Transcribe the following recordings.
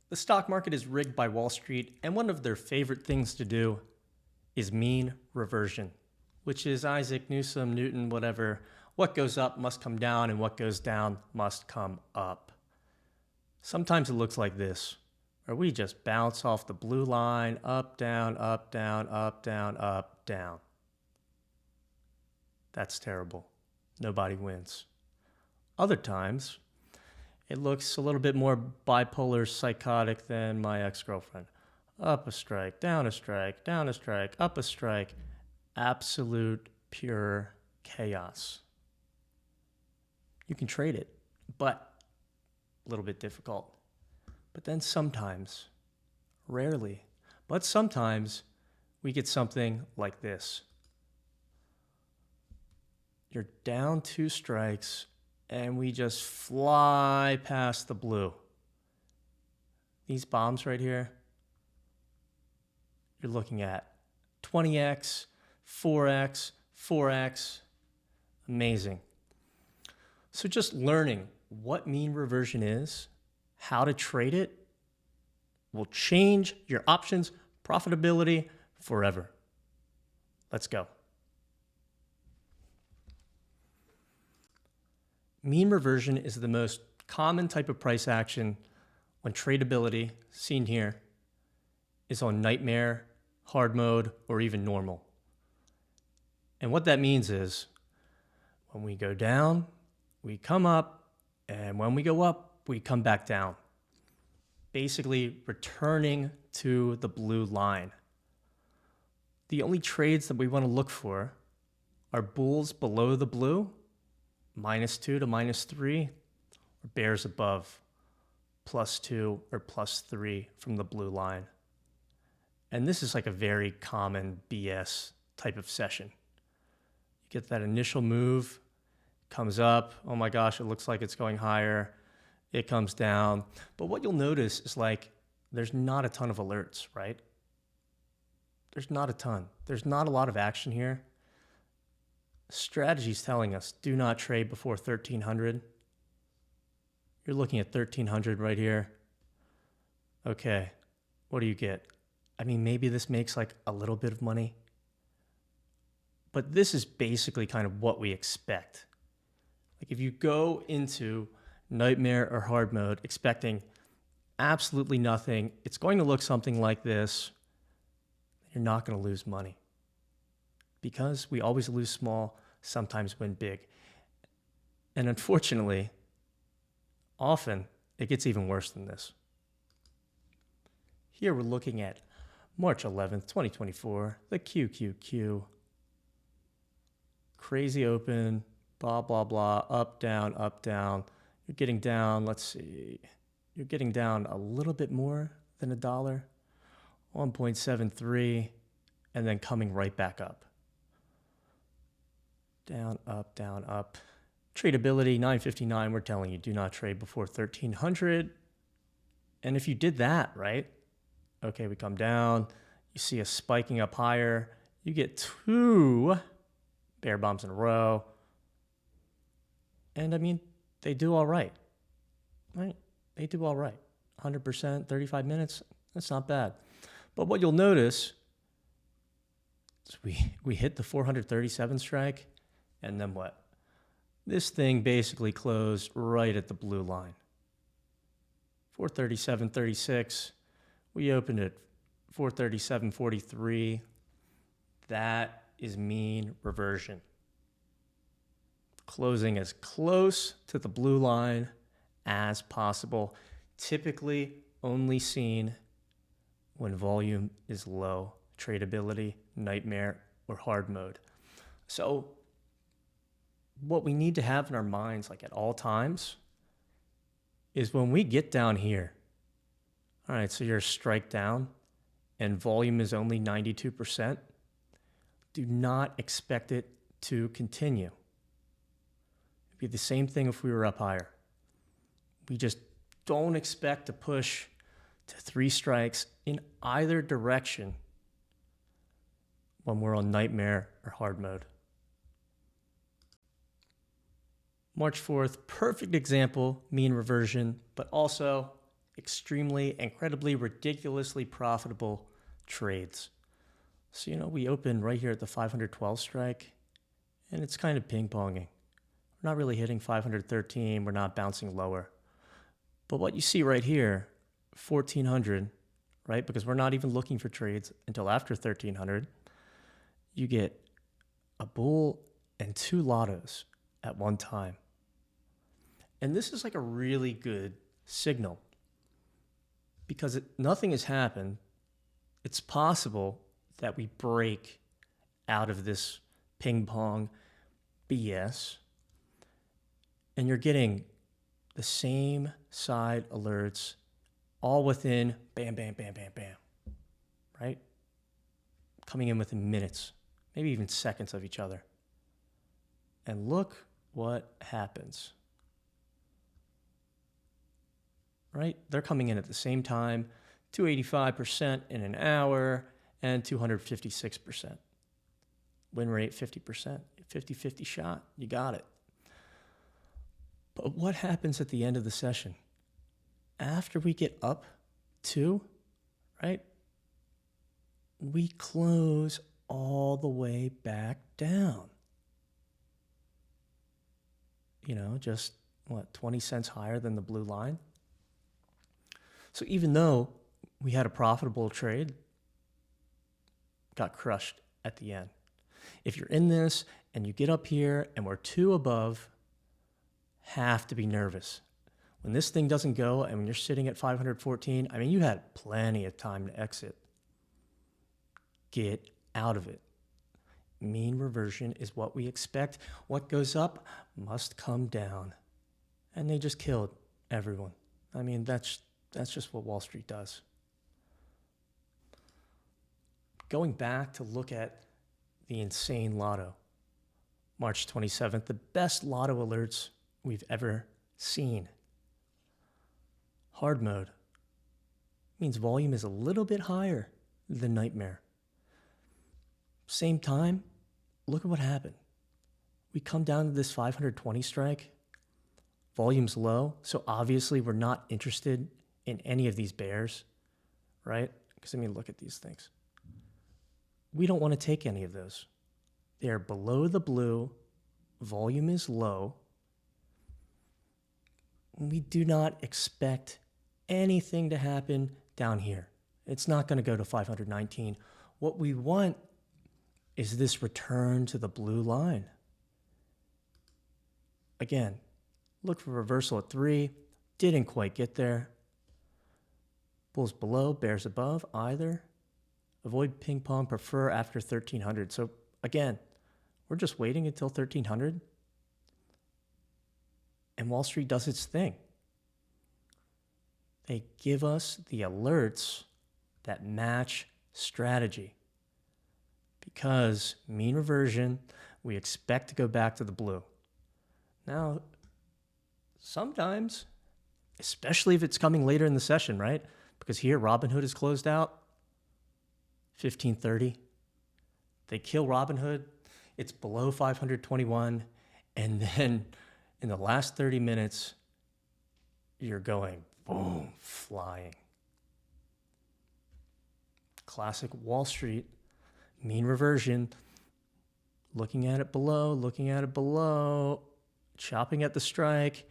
The stock market is rigged by Wall Street, and one of their favorite things to do is mean reversion, which is Isaac Newton, whatever. What goes up must come down, and what goes down must come up. Sometimes it looks like this, where we just bounce off the blue line, up, down, up, down, up, down, up, down. That's terrible. Nobody wins. Other times, it looks a little bit more bipolar psychotic than my ex-girlfriend. Up a strike, down a strike, down a strike, up a strike. Absolute pure chaos. You can trade it, but a little bit difficult. But then sometimes, rarely, but sometimes we get something like this. You're down 2 strikes and we just fly past the blue. These bombs right here, you're looking at 20x, 4x, 4x, amazing. So just learning what mean reversion is, how to trade it, will change your options profitability forever. Let's go. Mean reversion is the most common type of price action when tradability, seen here, is on nightmare, hard mode, or even normal. And what that means is when we go down, we come up, and when we go up, we come back down. Basically returning to the blue line. The only trades that we want to look for are bulls below the blue, -2 to -3, or bears above, +2 or +3 from the blue line. And this is like a very common BS type of session. You get that initial move, comes up, oh my gosh, it looks like it's going higher, it comes down. But what you'll notice is like, there's not a ton of alerts, right? There's not a ton. There's not a lot of action here. Strategy's telling us, do not trade before 1300. You're looking at 1300 right here. Okay, what do you get? I mean, maybe this makes like a little bit of money, but this is basically kind of what we expect. Like if you go into nightmare or hard mode expecting absolutely nothing, it's going to look something like this. You're not going to lose money because we always lose small, sometimes win big. And unfortunately, often it gets even worse than this. Here we're looking at March 11th, 2024, the QQQ. Crazy open, blah, blah, blah, up, down, up, down. You're getting down, let's see, you're getting down a little bit more than $1, 1.73, and then coming right back up. Down, up, down, up. Tradability, 959, we're telling you, do not trade before 1300. And if you did that, right? Okay, we come down, you see us spiking up higher, you get 2 bear bombs in a row. And I mean, they do all right, right? They do all right. 100%, 35 minutes, that's not bad. But what you'll notice is we hit the 437 strike, and then what? This thing basically closed right at the blue line. 437.36. We opened at 437.43. That is mean reversion. Closing as close to the blue line as possible. Typically only seen when volume is low, tradability, nightmare, or hard mode. So what we need to have in our minds, like at all times, is when we get down here, all right, so you're a strike down and volume is only 92%, do not expect it to continue. It'd be the same thing if we were up higher. We just don't expect to push to 3 strikes in either direction when we're on nightmare or hard mode. March 4th, perfect example, mean reversion, but also extremely, incredibly, ridiculously profitable trades. So, we open right here at the 512 strike, and it's kind of ping-ponging. We're not really hitting 513. We're not bouncing lower. But what you see right here, 1400, right? Because we're not even looking for trades until after 1300. You get a bull and 2 lottos at one time. And this is like a really good signal because nothing has happened. It's possible that we break out of this ping pong BS, and you're getting the same side alerts all within bam, bam, bam, bam, bam, right? Coming in within minutes, maybe even seconds of each other. And look what happens, right? They're coming in at the same time, 285% in an hour and 256%. Win rate 50%, 50-50 shot, you got it. But what happens at the end of the session? After we get up 2, right? We close all the way back down. Just 20 cents higher than the blue line. So even though we had a profitable trade, got crushed at the end. If you're in this and you get up here and we're 2 above, have to be nervous. When this thing doesn't go and when you're sitting at 514, you had plenty of time to exit. Get out of it. Mean reversion is what we expect. What goes up must come down. And they just killed everyone. That's just what Wall Street does. Going back to look at the insane lotto, March 27th, the best lotto alerts we've ever seen. Hard mode means volume is a little bit higher than nightmare. Same time, look at what happened. We come down to this 520 strike, volume's low, so obviously we're not interested in any of these bears, right? Because look at these things. We don't want to take any of those. They're below the blue, volume is low. We do not expect anything to happen down here. It's not going to go to 519. What we want is this return to the blue line. Again, look for reversal at 3. Didn't quite get there. Bulls below, bears above, either. Avoid ping pong, prefer after 1300. So again, we're just waiting until 1300. And Wall Street does its thing. They give us the alerts that match strategy. Because mean reversion, we expect to go back to the blue. Now, sometimes, especially if it's coming later in the session, right? Because here, Robinhood is closed out, 1530. They kill Robinhood. It's below 521. And then in the last 30 minutes, you're going boom, flying. Classic Wall Street, mean reversion, looking at it below, chopping at the strike.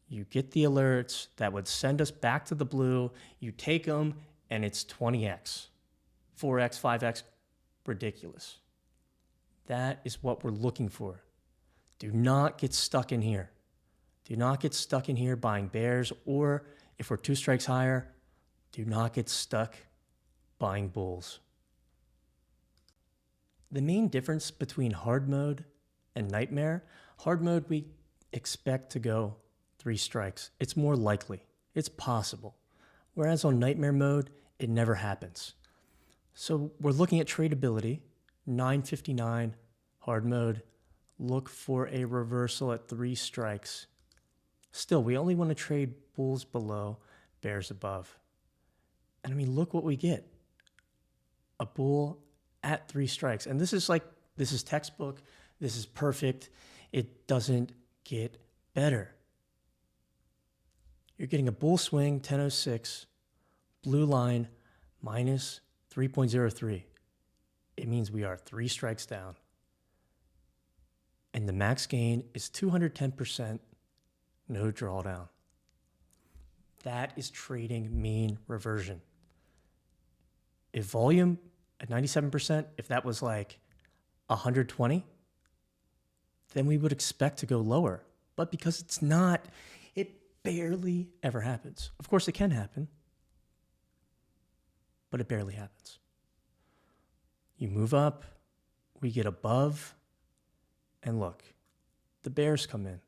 You get the alerts that would send us back to the blue. You take them, and it's 20x, 4x, 5x, ridiculous. That is what we're looking for. Do not get stuck in here. Do not get stuck in here buying bears, or if we're 2 strikes higher, do not get stuck buying bulls. The main difference between hard mode and nightmare, hard mode we expect to go 3 strikes. It's more likely. It's possible. Whereas on nightmare mode, it never happens. So we're looking at tradability, 959 hard mode. Look for a reversal at 3 strikes. Still, we only want to trade bulls below, bears above. And look what we get. A bull at 3 strikes. And this is textbook. This is perfect. It doesn't get better. You're getting a bull swing 1006, blue line minus 3.03. It means we are 3 strikes down. And the max gain is 210%, no drawdown. That is trading mean reversion. If volume at 97%, if that was like 120, then we would expect to go lower. But because it's not, it barely ever happens. Of course, it can happen, but it barely happens. You move up, we get above, and look, the bears come in.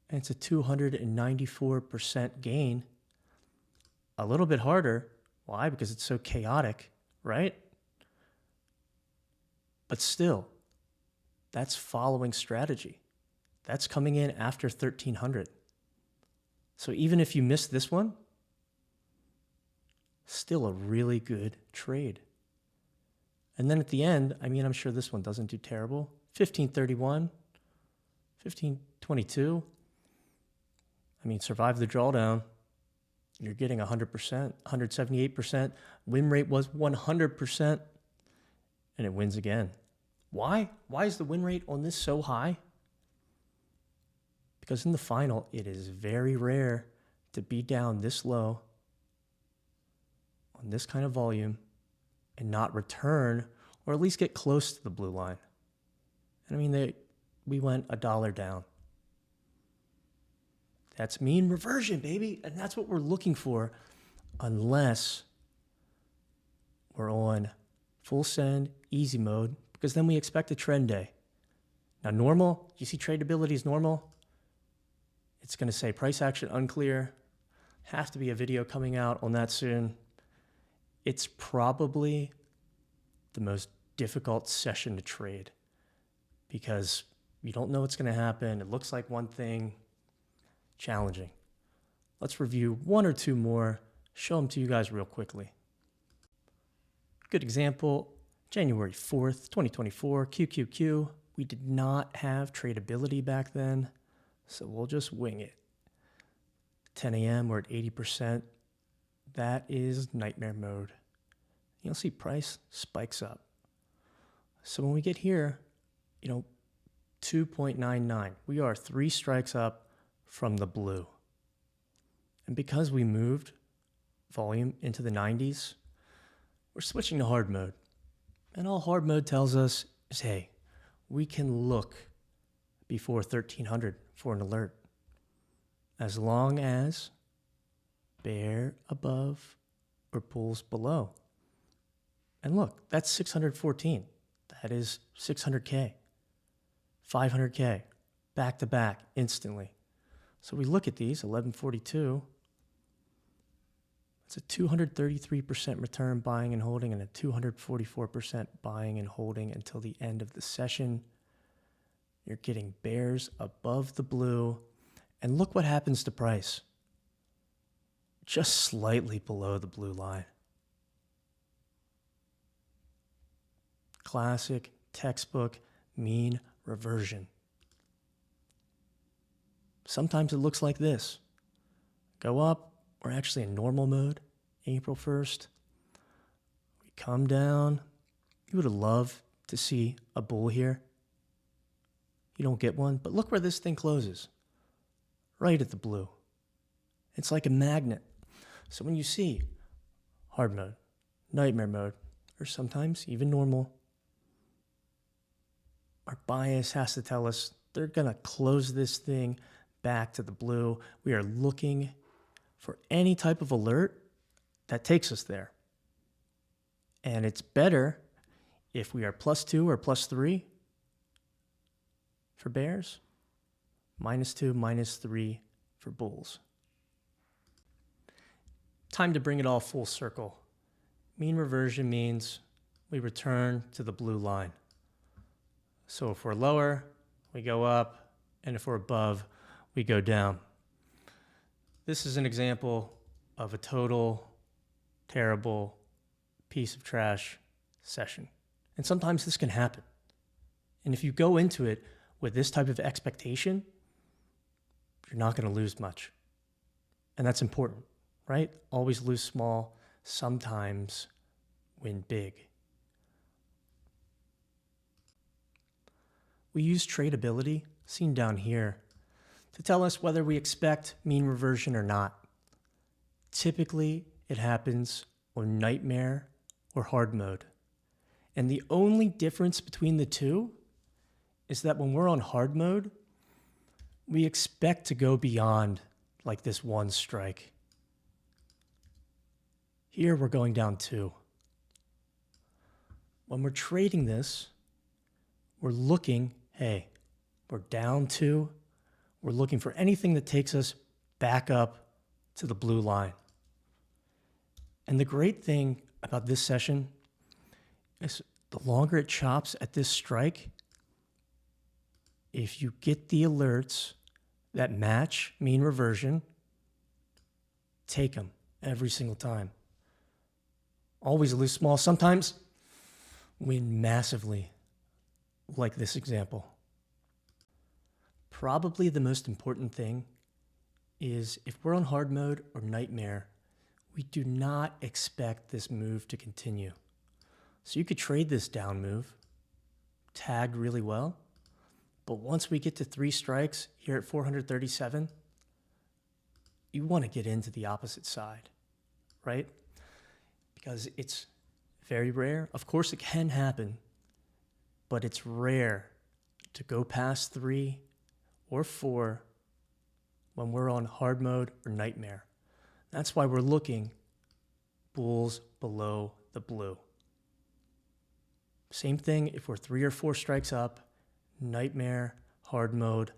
And it's a 294% gain. A little bit harder. Why? Because it's so chaotic, right? But still, that's following strategy. That's coming in after 1300. So even if you missed this one, still a really good trade. And then at the end, I mean, I'm sure this one doesn't do terrible. 1531, 1522. I mean, survive the drawdown. You're getting 100%, 178%. Win rate was 100%, and it wins again. Why? Why is the win rate on this so high? Because in the final, it is very rare to be down this low on this kind of volume and not return, or at least get close to the blue line. And I mean, we went $1 down. That's mean reversion, baby. And that's what we're looking for, unless we're on full send, easy mode, because then we expect a trend day. Now, normal, you see tradability is normal. It's going to say price action unclear. Has to be a video coming out on that soon. It's probably the most difficult session to trade because you don't know what's going to happen. It looks like one thing. Challenging. Let's review one or two more, show them to you guys real quickly. Good example, January 4th, 2024, QQQ. We did not have tradability back then, so we'll just wing it. 10 a.m., we're at 80%. That is nightmare mode. You'll see price spikes up. So when we get here, 2.99, we are 3 strikes up from the blue. And because we moved volume into the 90s, we're switching to hard mode. And all hard mode tells us is, hey, we can look before 1300 for an alert. As long as bear above or bulls below. And look, that's 614. That is 600K, 500K, back to back instantly. So we look at these, 1142. It's a 233% return buying and holding and a 244% buying and holding until the end of the session. You're getting bears above the blue. And look what happens to price. Just slightly below the blue line. Classic, textbook, mean reversion. Sometimes it looks like this. Go up, we're actually in normal mode, April 1st. We come down. You would have loved to see a bull here. You don't get one, but look where this thing closes. Right at the blue. It's like a magnet. So when you see hard mode, nightmare mode, or sometimes even normal, our bias has to tell us they're going to close this thing back to the blue. We are looking for any type of alert that takes us there. And it's better if we are +2 or +3 for bears, -2, -3 for bulls. Time to bring it all full circle. Mean reversion means we return to the blue line. So if we're lower, we go up, and if we're above, we go down. This is an example of a total terrible piece of trash session. And sometimes this can happen. And if you go into it with this type of expectation, you're not going to lose much. And that's important, right? Always lose small, sometimes win big. We use tradability, seen down here, to tell us whether we expect mean reversion or not. Typically, it happens on nightmare or hard mode. And the only difference between the two is that when we're on hard mode, we expect to go beyond like this one strike. Here we're going down 2. When we're trading this, we're looking, hey, we're down 2. We're looking for anything that takes us back up to the blue line. And the great thing about this session is the longer it chops at this strike, if you get the alerts that match mean reversion, take them every single time. Always lose small, sometimes win massively, like this example. Probably the most important thing is if we're on hard mode or nightmare, we do not expect this move to continue. So you could trade this down move, tagged really well, but once we get to 3 strikes here at 437, you want to get into the opposite side, right? Because it's very rare. Of course it can happen, but it's rare to go past 3 or 4 when we're on hard mode or nightmare. That's why we're looking bulls below the blue. Same thing if we're 3 or 4 strikes up, nightmare, hard mode,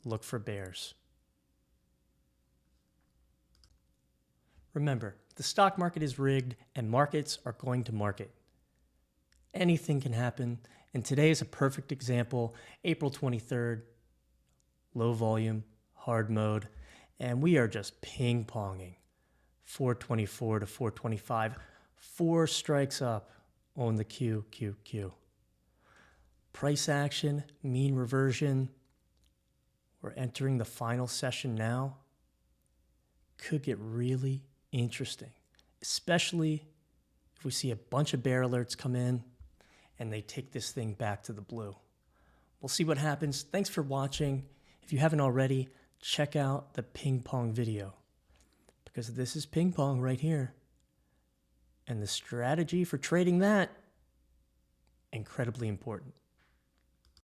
look for bears. Remember, the stock market is rigged and markets are going to market. Anything can happen, and today is a perfect example. April 23rd, low volume, hard mode, and we are just ping-ponging. 424 to 425, 4 strikes up on the QQQ. Price action, mean reversion, we're entering the final session now, could get really interesting, especially if we see a bunch of bear alerts come in and they take this thing back to the blue. We'll see what happens. Thanks for watching. If you haven't already, check out the ping pong video because this is ping pong right here. And the strategy for trading that, incredibly important.